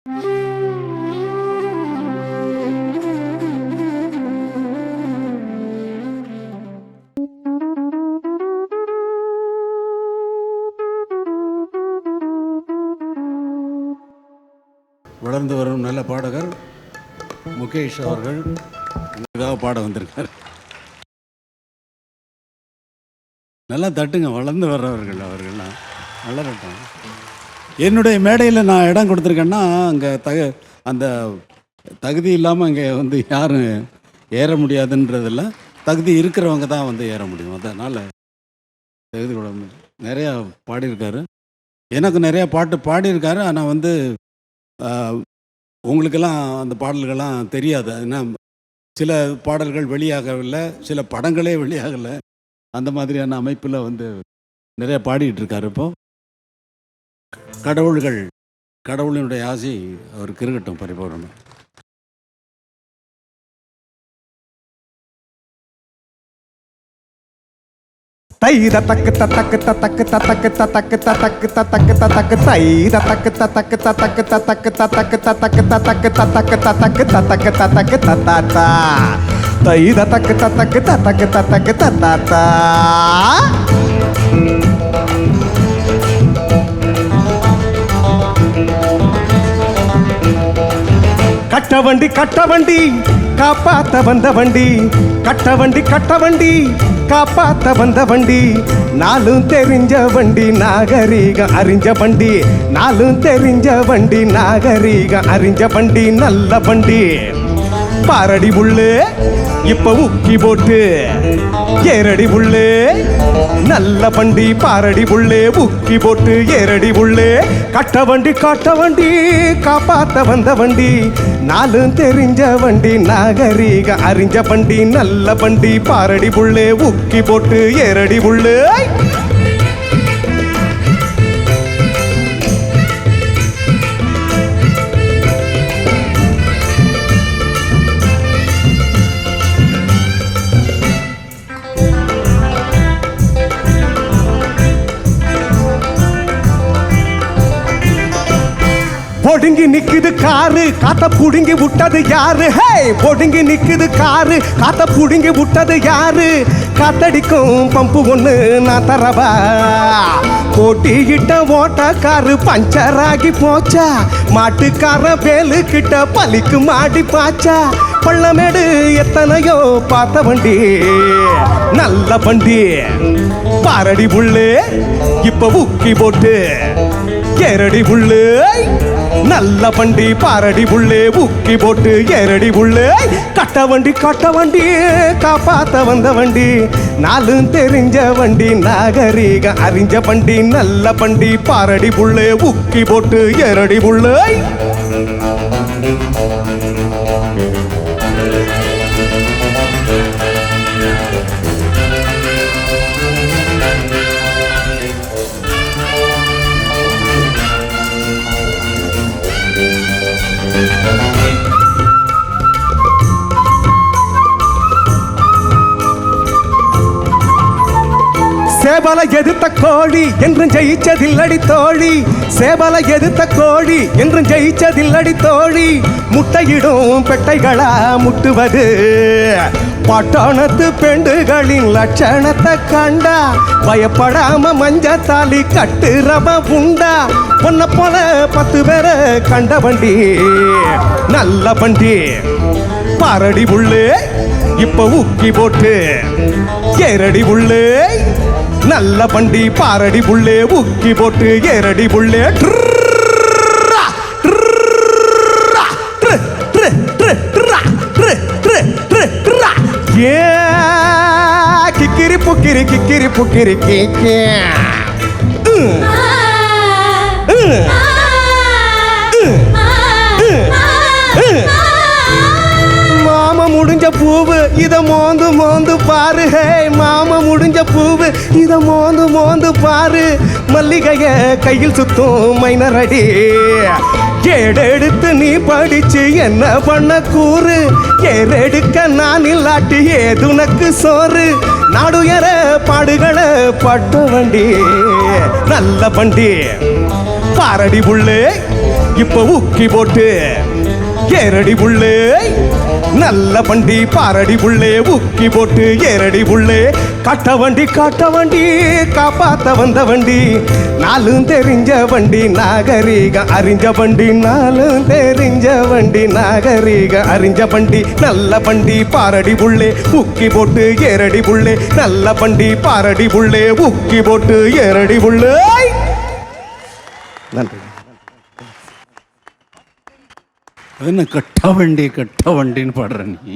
வளர்ந்து வரும் நல்ல பாடகர் முகேஷ் அவர்கள் இதாக பாட வந்திருக்கார். நல்லா தட்டுங்க, வளர்ந்து வர்றவர்கள் அவர்கள்லாம் வளரட்டும். என்னுடைய மேடையில் நான் இடம் கொடுத்துருக்கேன்னா அங்கே அந்த தகுதி இல்லாமல் அங்கே யாரும் ஏற முடியாதுன்றதில்ல, தகுதி இருக்கிறவங்க தான் ஏற முடியும். அதனால் தகுதி கூட நிறையா பாடியிருக்காரு, எனக்கு நிறையா பாட்டு பாடியிருக்காரு. ஆனால் உங்களுக்கெல்லாம் அந்த பாடல்கள்லாம் தெரியாது. ஏன்னா சில பாடல்கள் வெளியாகவில்லை, சில படங்களே வெளியாகலை. அந்த மாதிரியான அமைப்பில் நிறைய பாடிட்டு இருக்காரு. இப்போது கடவுளினுடைய ஆசை அவருக்கு இருக்கட்டும் பரிபூரணம். தைத தக்கு தக்கு தக்கு தக்கு தக்கு தக்கு தக்கு தக்கு தைத தக்கு தக்கு தக்கு தக்கு தக்கு தக்கு தக்கு தக்கு தக்கு தக்கு தக்கு தத்தாத்தா தைத தக்கு தக்கு தக்கு தக்கு தத்தாத்தா. கட்ட வண்டி காப்பாத்த வந்த வண்டி, கட்ட வண்டி காப்பாத்த வந்த வண்டி, நாளும் தெரிஞ்ச வண்டி நாகரீகம் அறிஞ்ச வண்டி, நாளும் தெரிஞ்ச வண்டி நாகரீகம் அறிஞ்ச வண்டி, நல்ல வண்டி பாரடி புள்ளே இப்ப உக்கி போட்டு ஏரடி புள்ளே, நல்ல வண்டி பாரடி புள்ளே உக்கி போட்டு ஏரடி புள்ளே. கட்ட வண்டி காப்பாத்த வந்த வண்டி, நாளும் தெரிஞ்ச வண்டி நாகரீகம் அறிஞ்ச வண்டி, நல்ல வண்டி பாரடி புள்ளே உக்கி போட்டு ஏரடி புள்ளே. பொடுங்கி நிக்குது காரு காத்த புடுங்கி விட்டது யாரு? ஹே பொடுங்கி நிக்குது காரு காத்த புடுங்கி விட்டது யாரு? காத்தடிக்கும் பம்பு ஒண்ணு நான் தரவா, போட்டியிட்ட ஓட்டக்காரு பஞ்சராகி போச்சா, மாட்டுக்கார வேலு கிட்ட பலிக்கு மாடி பாச்சா, பள்ளமேடு எத்தனையோ பார்த்த வண்டி, நல்ல வண்டி பாரடி புள்ளே இப்ப உக்கி போட்டு ஏரடி புள்ளே, நல்ல வண்டி பாரடி புள்ளே உக்கி போட்டு ஏரடி புள்ளே. கட்ட வண்டி காப்பாத்த வந்த வண்டி, நாளும் தெரிஞ்ச வண்டி நாகரீகம் அறிஞ்ச வண்டி, நல்ல வண்டி பாரடி புள்ளே உக்கி போட்டு ஏரடி புள்ளே. சேவலை எதிர்த்த கோழி என்றும் ஜெயிச்சதில்லடி தோழி, சேவலை எதிர்த்த கோழி என்றும் ஜெயிச்சதில்லடி தோழி, முட்டையிடும் பெட்டைகளா முட்டுவது, பட்டணத்து பெண்டுகளின் லட்சணத்தை கண்டா, பயப்படாம மஞ்சத்தாலி கட்டுறவ உண்டா, பொன்ன போல 10 பேரை கண்ட வண்டி, நல்ல வண்டி பாரடி புள்ளே இப்ப உக்கி போட்டு ஏரடி புள்ளே, நல்ல வண்டி பாரடி புள்ளே உக்கி போட்டு ஏரடி புள்ளே. ஏ கிக்கிரி புக்கிரி கிக்கிரி புக்கிரி கேக்கே மாமா முடிஞ்ச பூவு இத மோந்து பாரு, ஹே மாமா முடிஞ்ச பூவு இத மோந்து பாரு, மல்லிகைய கையில் சுத்தும் மைனரடி, ஏடெடுத்து நீ படிச்சு என்ன பண்ண கூறு, ஏறெடுக்க நான் இல்லாட்டி ஏதுனக்கு சோறு, நாடுயர பாடுகளை பட்ட வண்டி, நல்ல வண்டி பாரடி புள்ளே இப்ப ஊக்கி போட்டு ஏரடி புள்ளே நல்ல வண்டி பாரடி புள்ளே ஊக்கி போட்டு ஏரடி புள்ளே கட்ட வண்டி காப்பாத்த வந்த வண்டி நாலும் தெரிஞ்ச வண்டி நாகரீகம் அறிஞ்ச வண்டி நாலும் தெரிஞ்ச வண்டி நாகரீகம் அறிஞ்ச வண்டி நல்ல வண்டி பாரடி புள்ளே ஊக்கி போட்டு ஏரடி புள்ளே நல்ல வண்டி பாரடி புள்ளே ஊக்கி போட்டு ஏரடி புள்ளே. நன்றி. அது என்ன கட்ட வண்டின்னு பாடுற நீ?